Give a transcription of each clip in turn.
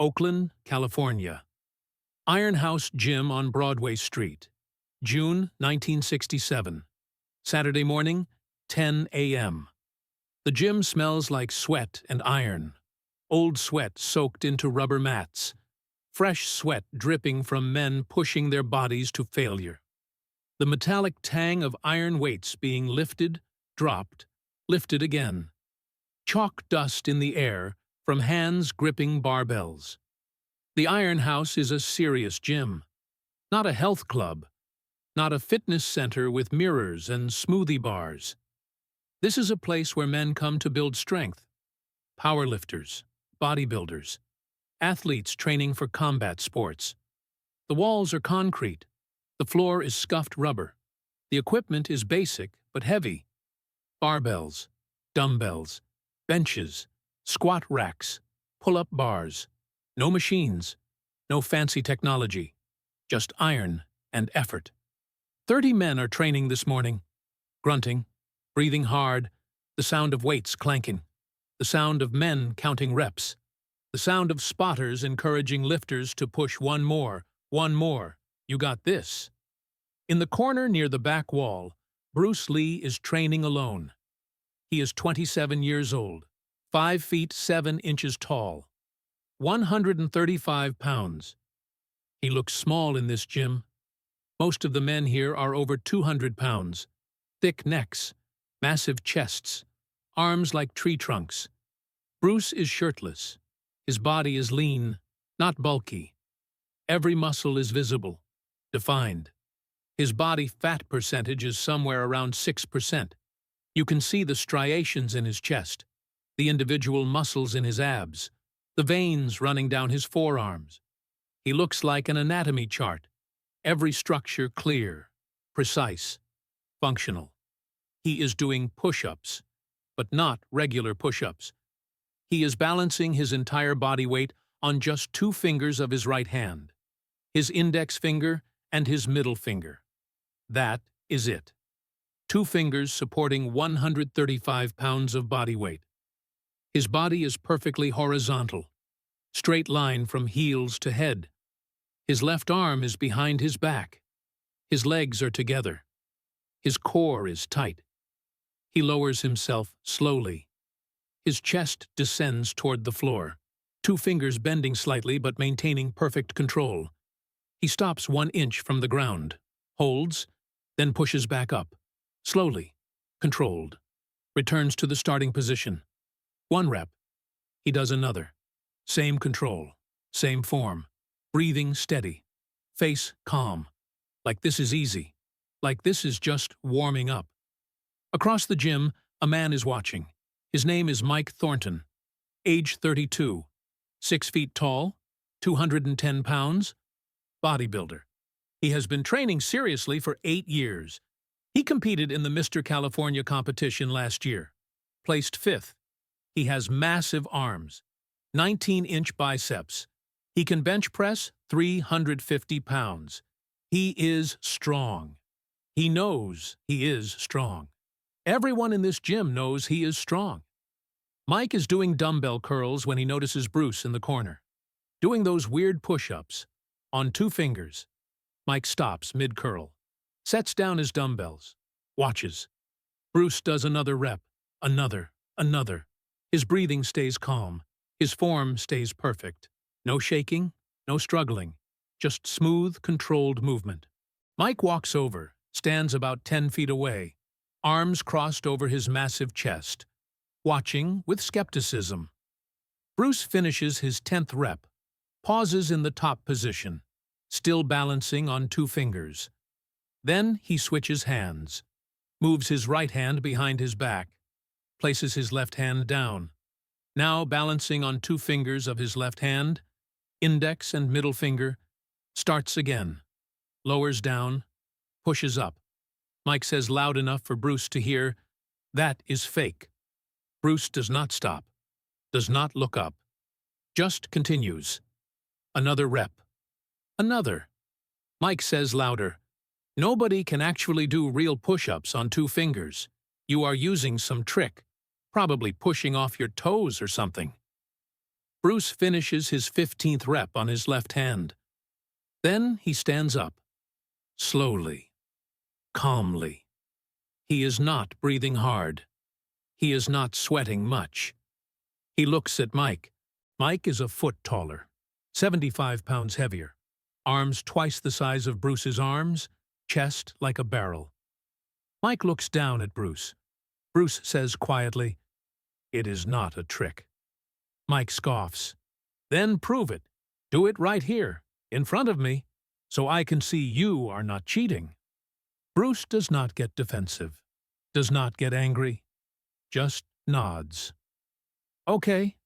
Oakland, California. Iron House Gym on Broadway Street. June 1967. Saturday morning, 10 a.m. The gym smells like sweat and iron. Old sweat soaked into rubber mats. Fresh sweat dripping from men pushing their bodies to failure. The metallic tang of iron weights being lifted, dropped, lifted again. Chalk dust in the air from hands gripping barbells. The Iron House is a serious gym, not a health club, not a fitness center with mirrors and smoothie bars. This is a place where men come to build strength. Powerlifters, bodybuilders, athletes training for combat sports. The walls are concrete. The floor is scuffed rubber. The equipment is basic but heavy. Barbells, dumbbells, benches, squat racks, pull-up bars. No machines, no fancy technology, just iron and effort. 30 men are training this morning, grunting, breathing hard, the sound of weights clanking, the sound of men counting reps, the sound of spotters encouraging lifters to push one more, you got this. In the corner near the back wall, Bruce Lee is training alone. He is 27 years old, 5 feet 7 inches tall, 135 pounds. He looks small in this gym. Most of the men here are over 200 pounds. Thick necks, massive chests, arms like tree trunks. Bruce is shirtless. His body is lean, not bulky. Every muscle is visible, defined. His body fat percentage is somewhere around 6%. You can see the striations in his chest, the individual muscles in his abs, the veins running down his forearms. He looks like an anatomy chart, every structure clear, precise, functional. He is doing push-ups, but not regular push-ups. He is balancing his entire body weight on just 2 fingers of his right hand, his index finger and his middle finger. That is it. 2 fingers supporting 135 pounds of body weight. His body is perfectly horizontal, straight line from heels to head. His left arm is behind his back. His legs are together. His core is tight. He lowers himself slowly. His chest descends toward the floor, 2 fingers bending slightly but maintaining perfect control. He stops 1 inch from the ground, holds, then pushes back up, slowly, controlled, returns to the starting position. 1 rep. He does another. Same control, same form, breathing steady, face calm, like this is easy, like this is just warming up. Across the gym, a man is watching. His name is Mike Thornton, age 32, 6 feet tall, 210 pounds, bodybuilder. He has been training seriously for 8 years. He competed in the Mr. California competition last year, placed 5th. He has massive arms, 19-inch biceps. He can bench press 350 pounds. He is strong. He knows he is strong. Everyone in this gym knows he is strong. Mike is doing dumbbell curls when he notices Bruce in the corner, doing those weird push-ups on 2 fingers. Mike stops mid-curl, sets down his dumbbells, watches. Bruce does another rep, another. His breathing stays calm. His form stays perfect. No shaking, no struggling, just smooth, controlled movement. Mike walks over, stands about 10 feet away, arms crossed over his massive chest, watching with skepticism. Bruce finishes his 10th rep, pauses in the top position, still balancing on 2 fingers. Then he switches hands, moves his right hand behind his back, places his left hand down, now balancing on 2 fingers of his left hand, index and middle finger, starts again, lowers down, pushes up. Mike says loud enough for Bruce to hear, "That is fake." Bruce does not stop, does not look up, just continues. Another rep. Another. Mike says louder, "Nobody can actually do real push-ups on 2 fingers. You are using some trick, probably pushing off your toes or something." Bruce finishes his 15th rep on his left hand. Then he stands up, slowly, calmly. He is not breathing hard. He is not sweating much. He looks at Mike. Mike is a foot taller, 75 pounds heavier, arms twice the size of Bruce's arms, chest like a barrel. Mike looks down at Bruce. Bruce says quietly, "It is not a trick." Mike scoffs. "Then prove it. Do it right here, in front of me, so I can see you are not cheating." Bruce does not get defensive, does not get angry, just nods. Okay.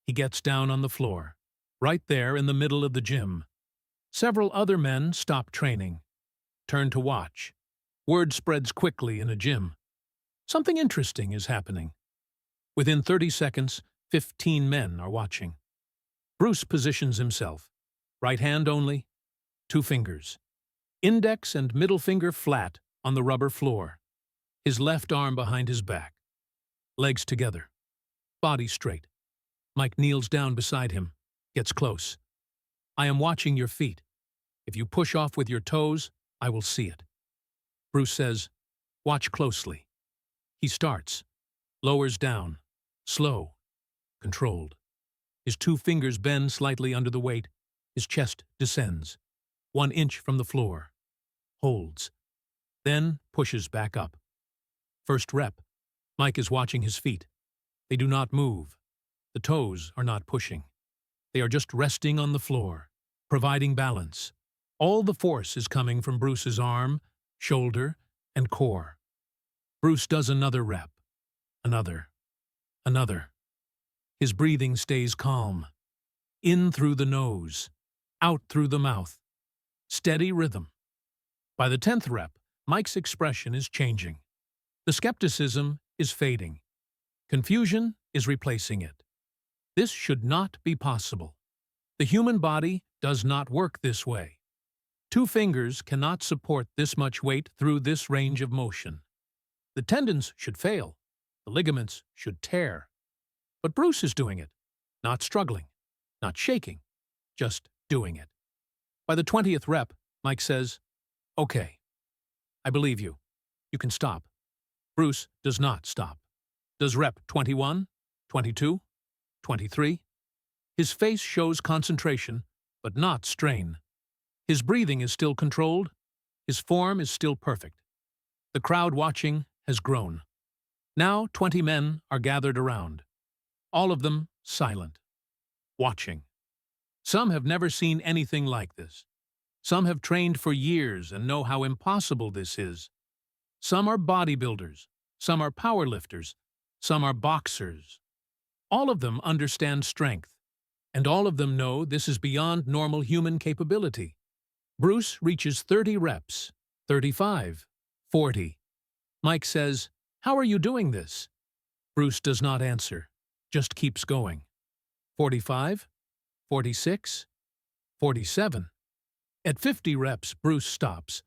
He gets down on the floor, right there in the middle of the gym. Several other men stop training, turn to watch. Word spreads quickly in a gym. Something interesting is happening. Within 30 seconds, 15 men are watching. Bruce positions himself. Right hand only, 2 fingers. Index and middle finger flat on the rubber floor. His left arm behind his back. Legs together. Body straight. Mike kneels down beside him, gets close. "I am watching your feet. If you push off with your toes, I will see it." Bruce says, "Watch closely." He starts, lowers down, slow, controlled. His 2 fingers bend slightly under the weight. His chest descends, 1 inch from the floor. Holds. Then pushes back up. First rep. Mike is watching his feet. They do not move. The toes are not pushing. They are just resting on the floor, providing balance. All the force is coming from Bruce's arm, shoulder, and core. Bruce does another rep. Another. Another. His breathing stays calm. In through the nose, out through the mouth. Steady rhythm. By the 10th rep, Mike's expression is changing. The skepticism is fading. Confusion is replacing it. This should not be possible. The human body does not work this way. 2 fingers cannot support this much weight through this range of motion. The tendons should fail. The ligaments should tear. But Bruce is doing it, not struggling, not shaking, just doing it. By the 20th rep, Mike says, "Okay, I believe you. You can stop." Bruce does not stop. Does rep 21, 22, 23? His face shows concentration, but not strain. His breathing is still controlled. His form is still perfect. The crowd watching has grown. Now 20 men are gathered around. All of them silent, watching. Some have never seen anything like this. Some have trained for years and know how impossible this is. Some are bodybuilders. Some are powerlifters. Some are boxers. All of them understand strength, and all of them know this is beyond normal human capability. Bruce reaches 30 reps, 35, 40. Mike says, "How are you doing this?" Bruce does not answer, just keeps going. 45, 46, 47. At 50 reps, Bruce stops,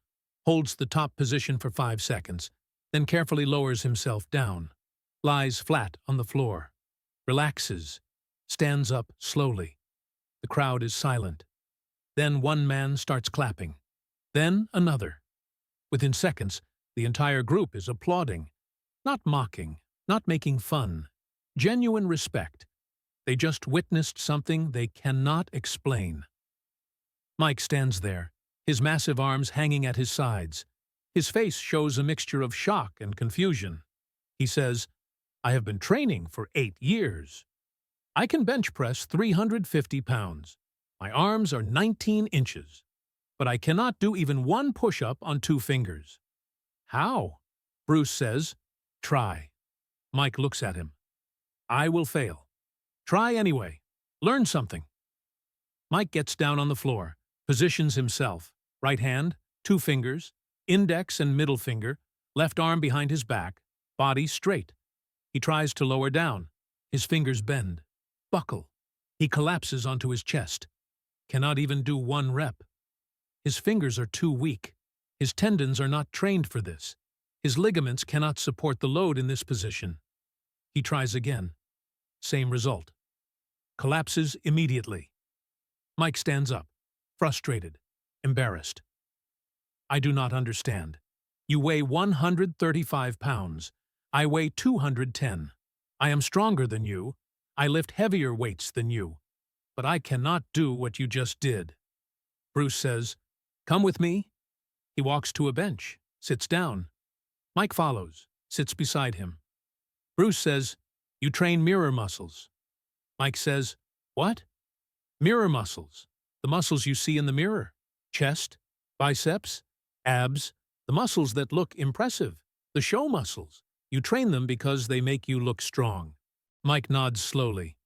holds the top position for 5 seconds, then carefully lowers himself down, lies flat on the floor. Relaxes, stands up slowly. The crowd is silent. Then one man starts clapping. Then another. Within seconds, the entire group is applauding. Not mocking, not making fun. Genuine respect. They just witnessed something they cannot explain. Mike stands there, his massive arms hanging at his sides. His face shows a mixture of shock and confusion. He says, "I have been training for 8 years. I can bench press 350 pounds. My arms are 19 inches. But I cannot do even 1 push-up on 2 fingers." "How?" Bruce says, "Try." Mike looks at him. "I will fail. Try anyway. Learn something." Mike gets down on the floor, positions himself, right hand, 2 fingers, index and middle finger, left arm behind his back, body straight. He tries to lower down. His fingers bend, buckle. He collapses onto his chest. Cannot even do 1 rep. His fingers are too weak. His tendons are not trained for this. His ligaments cannot support the load in this position. He tries again. Same result. collapses immediately. Mike stands up, frustrated, embarrassed. I do not understand. You weigh 135 pounds. I weigh 210. I am stronger than you. I lift heavier weights than you. But I cannot do what you just did. Bruce says, "Come with me." He walks to a bench, sits down. Mike follows, sits beside him. Bruce says, "You train mirror muscles." Mike says, "What?" "Mirror muscles. The muscles you see in the mirror. Chest, biceps, abs, the muscles that look impressive. The show muscles. You train them because they make you look strong." Mike nods slowly.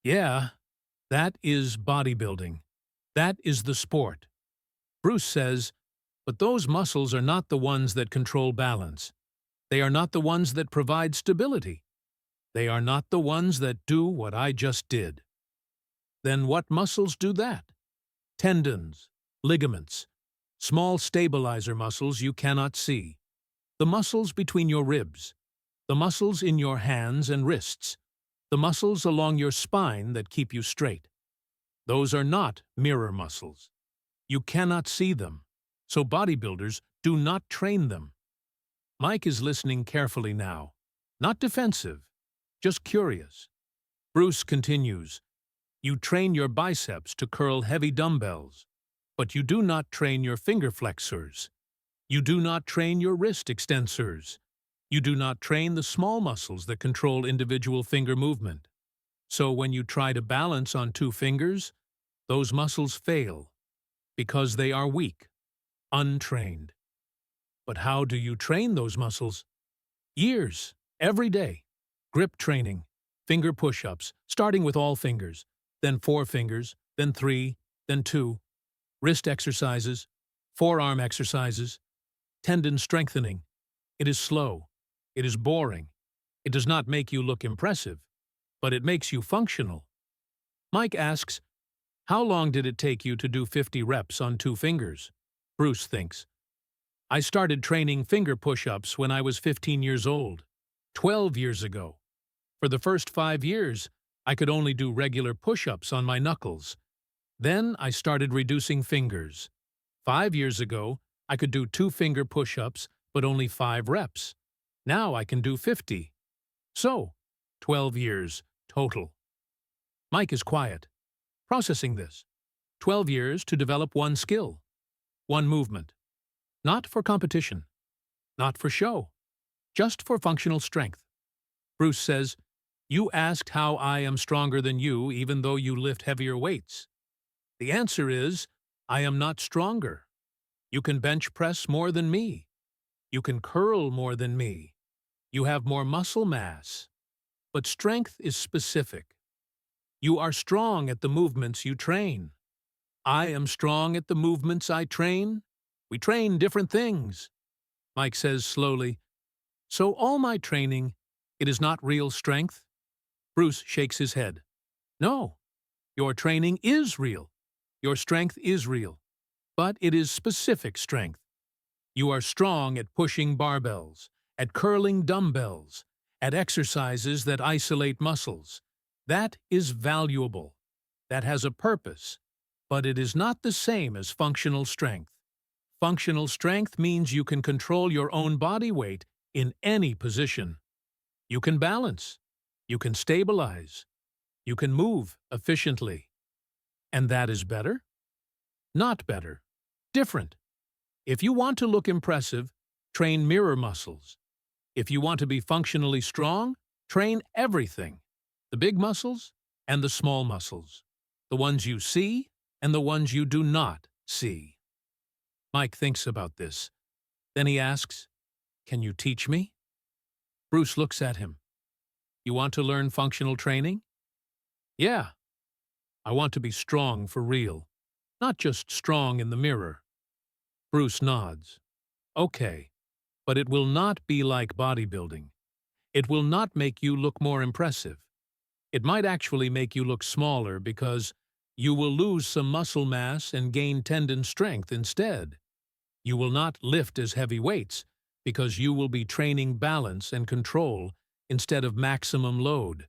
"Yeah, that is bodybuilding. That is the sport." Bruce says, "But those muscles are not the ones that control balance. They are not the ones that provide stability. They are not the ones that do what I just did." "Then what muscles do that?" "Tendons, ligaments, small stabilizer muscles you cannot see. The muscles between your ribs, the muscles in your hands and wrists, the muscles along your spine that keep you straight. Those are not mirror muscles. You cannot see them, so bodybuilders do not train them." Mike is listening carefully now, not defensive, just curious. Bruce continues, "You train your biceps to curl heavy dumbbells, but you do not train your finger flexors. You do not train your wrist extensors. You do not train the small muscles that control individual finger movement. So when you try to balance on two fingers, those muscles fail because they are weak, untrained. But how do you train those muscles? Years, every day. Grip training, finger push-ups, starting with all fingers, then 4 fingers, then 3, then 2. Wrist exercises, forearm exercises, tendon strengthening. It is slow. It is boring. It does not make you look impressive, but it makes you functional." Mike asks, "How long did it take you to do 50 reps on 2 fingers?" Bruce thinks, "I started training finger push-ups when I was 15 years old, 12 years ago. For the first 5 years, I could only do regular push-ups on my knuckles. Then I started reducing fingers. 5 years ago, I could do 2-finger push-ups, but only 5 reps. Now I can do 50. So, 12 years total." Mike is quiet, processing this. 12 years to develop one skill, one movement. Not for competition, not for show, just for functional strength. Bruce says, "You asked how I am stronger than you even though you lift heavier weights. The answer is, I am not stronger. You can bench press more than me. You can curl more than me. You have more muscle mass. But strength is specific. You are strong at the movements you train. I am strong at the movements I train. We train different things." Mike says slowly, "So all my training, it is not real strength?" Bruce shakes his head. "No, your training is real. Your strength is real. But it is specific strength. You are strong at pushing barbells, at curling dumbbells, at exercises that isolate muscles. That is valuable. That has a purpose. But it is not the same as functional strength. Functional strength means you can control your own body weight in any position. You can balance. You can stabilize. You can move efficiently. And that is better? Not better. Different. If you want to look impressive, train mirror muscles. If you want to be functionally strong, train everything. The big muscles and the small muscles. The ones you see and the ones you do not see." Mike thinks about this. Then he asks, "Can you teach me?" Bruce looks at him. "You want to learn functional training?" "Yeah. I want to be strong for real, not just strong in the mirror." Bruce nods. "Okay, but it will not be like bodybuilding. It will not make you look more impressive. It might actually make you look smaller because you will lose some muscle mass and gain tendon strength instead. You will not lift as heavy weights because you will be training balance and control instead of maximum load.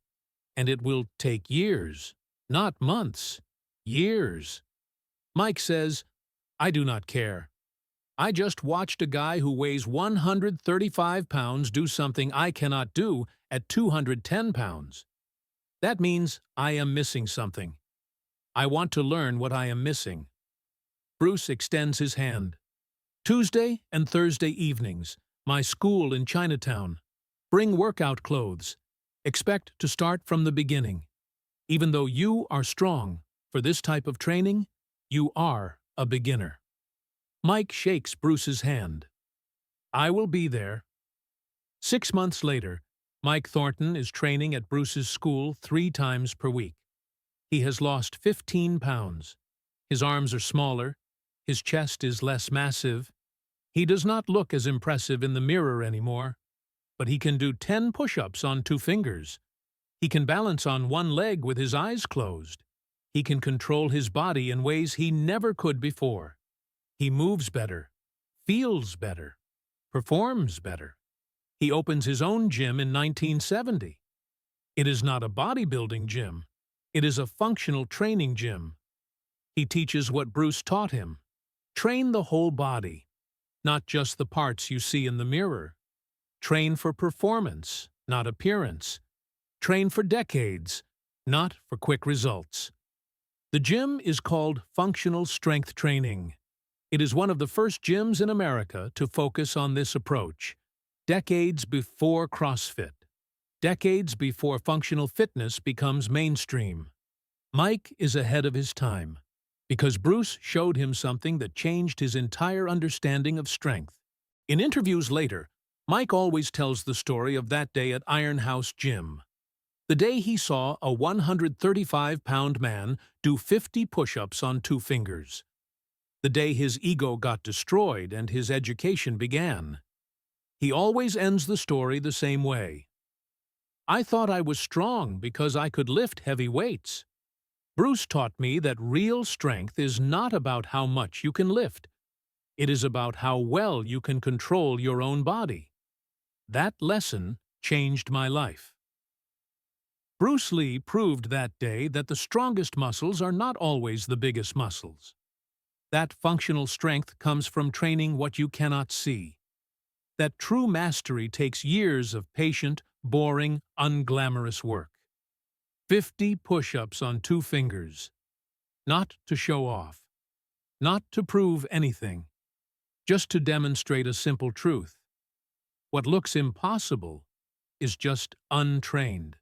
And it will take years, Not months, years. Mike says, I do not care. I just watched a guy who weighs 135 pounds do something I cannot do at 210 pounds. That means I am missing something. I want to learn what I am missing. Bruce extends his hand. Tuesday and Thursday evenings, my school in Chinatown. Bring workout clothes. Expect to start from the beginning. Even though you are strong for this type of training, you are a beginner. Mike shakes Bruce's hand. I will be there. 6 months later, Mike Thornton is training at Bruce's school 3 times per week. He has lost 15 pounds. His arms are smaller. His chest is less massive. He does not look as impressive in the mirror anymore, but he can do 10 push-ups on 2 fingers. He can balance on one leg with his eyes closed. He can control his body in ways he never could before. He moves better, feels better, performs better. He opens his own gym in 1970. It is not a bodybuilding gym. It is a functional training gym. He teaches what Bruce taught him. Train the whole body, not just the parts you see in the mirror. Train for performance, not appearance. Train for decades, not for quick results. The gym is called Functional Strength Training. It is one of the first gyms in America to focus on this approach, decades before CrossFit, decades before functional fitness becomes mainstream. Mike is ahead of his time, because Bruce showed him something that changed his entire understanding of strength. In interviews later, Mike always tells the story of that day at Iron House Gym. The day he saw a 135-pound man do 50 push-ups on 2 fingers. The day his ego got destroyed and his education began. He always ends the story the same way. I thought I was strong because I could lift heavy weights. Bruce taught me that real strength is not about how much you can lift. It is about how well you can control your own body. That lesson changed my life. Bruce Lee proved that day that the strongest muscles are not always the biggest muscles. That functional strength comes from training what you cannot see. That true mastery takes years of patient, boring, unglamorous work. 50 push-ups on 2 fingers. Not to show off. Not to prove anything. Just to demonstrate a simple truth. What looks impossible is just untrained.